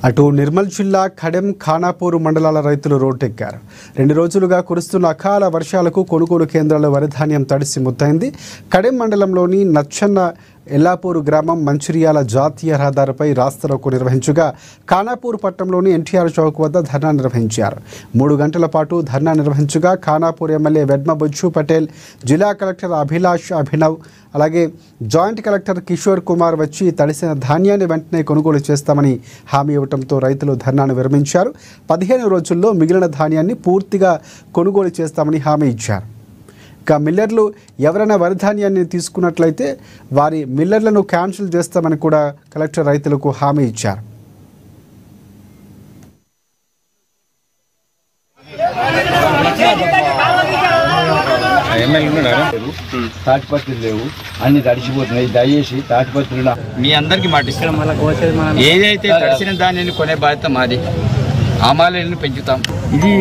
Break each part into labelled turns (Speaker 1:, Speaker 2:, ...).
Speaker 1: అటు నిర్మల్ జిల్లా ఖడెం ఖానాపూర్ మండలాల రైతులు రోడ్డెక్కారు. 2 రోజులుగా కురుస్తున్న అకాల వర్షాలకు కొనుగోలు కేంద్రాల్లో వరి ధాన్యం తడిసి ముద్దైంది. ఖడెం మండలంలోని నచ్చన్న ఎల్లాపూర్ గ్రామం మంచిర్యాల జాతీయ రహదారిపై రాస్తారోకో నిర్వహించగా ఖానాపూర్ పట్టణంలోని ఎన్టీఆర్ చౌక్ వద్ద ధర్నా నిర్వహించారు. 3 గంటల పాటు ధర్నా నిర్వహించగా ఖానాపూర్ ఎమ్మెల్యే వెడ్మ బుజ్జు పటేల్, జిల్లా కలెక్టర్ అభిలాష్ అభినవ్, అలాగే జాయింట్ కలెక్టర్ కిషోర్ కుమార్ వచ్చి తడిసిన ధాన్యాన్ని వెంటనే కొనుగోలు చేస్తామని హామీ ఇవ్వడంతో రైతులు ధర్నాను విరమించారు. 15 రోజుల్లో మిగిలిన ధాన్యాన్ని పూర్తిగా కొనుగోలు చేస్తామని హామీ ఇచ్చారు. ఇక మిల్లర్లు ఎవరైనా వరి ధాన్యాన్ని తీసుకున్నట్లయితే వారి మిల్లర్లను క్యాన్సిల్ చేస్తామని కూడా కలెక్టర్ రైతులకు హామీ ఇచ్చారు.
Speaker 2: తాటిపత్రులు లేవు, అన్ని తడిసిపోతున్నాయి. దయచేసి తాటిపత్రులు
Speaker 3: మీ అందరికీ మాటిస్తాం. ఏదైతే తడిసిన ధాన్యాన్ని కొనే బాధ్యత మాది. ఆమాలను పెంచుతాం. ఇది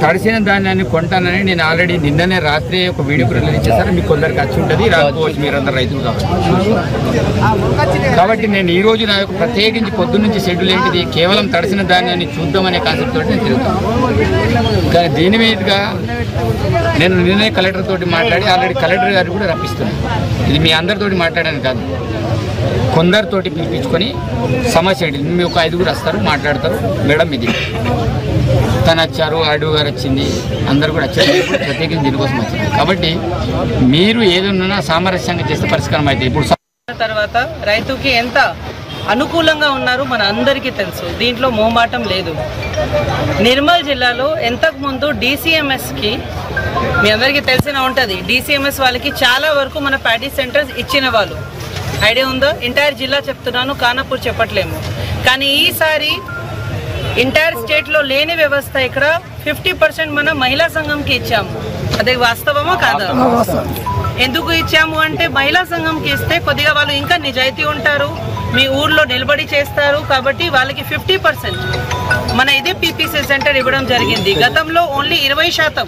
Speaker 3: తడిసిన ధాన్యాన్ని కొంటానని నేను ఆల్రెడీ నిన్ననే రాత్రి ఒక వీడియో రిలీజ్ చేశాను. మీకు కొందరికి వచ్చి ఉంటుంది, రాకపోవచ్చు, మీరందరూ రైతులు కాబట్టి నేను ఈ రోజు నా యొక్క ప్రత్యేకించి పొద్దున్నుంచి షెడ్యూల్ ఏంటిది, కేవలం తడిసిన ధాన్యాన్ని చూద్దామనే కాన్సెప్ట్ తోటి నేను తిరుగుతాను. కానీ దీని మీదుగా నేను నిన్నే కలెక్టర్ తోటి మాట్లాడి ఆల్రెడీ కలెక్టర్ గారు కూడా రప్పిస్తున్నాను. ఇది మీ అందరితోటి మాట్లాడాను కాదు, కొందరితోటి పిలిపించుకొని సమస్య ఏంటి, మీ ఒక 5గురు వస్తారు, మాట్లాడతారు. మేడం ఇది తను వచ్చారు, ఆడు గారు వచ్చింది, అందరు కూడా వచ్చారు, ప్రత్యేకించి దీనికోసం వచ్చింది. కాబట్టి మీరు ఏదన్నా సామరస్యంగా చేస్తే పరిష్కారం అయితే ఇప్పుడు
Speaker 4: తర్వాత రైతుకి ఎంత అనుకూలంగా ఉన్నారు మన అందరికీ తెలుసు. దీంట్లో మోమాటం లేదు. నిర్మల్ జిల్లాలో ఇంతకుముందు DCMSకి మీ అందరికీ తెలిసిన ఉంటుంది. DCMS వాళ్ళకి చాలా వరకు మన ప్యాడీ సెంటర్స్ ఇచ్చిన వాళ్ళు ఐడియా ఉందో. ఎంటైర్ జిల్లా చెప్తున్నాను, ఖానాపూర్ చెప్పట్లేము. కానీ ఈసారి ఎంటైర్ స్టేట్లో లేని వ్యవస్థ ఇక్కడ 50% మన మహిళా సంఘంకి ఇచ్చాము. అదే వాస్తవమా కాదా? ఎందుకు ఇచ్చాము అంటే మహిళా సంఘంకి ఇస్తే కొద్దిగా వాళ్ళు ఇంకా నిజాయితీ ఉంటారు, మీ ఊర్లో నిలబడి చేస్తారు. కాబట్టి వాళ్ళకి 50% మన ఇదే PPC సెంటర్ ఇవ్వడం జరిగింది. గతంలో ఓన్లీ 20%.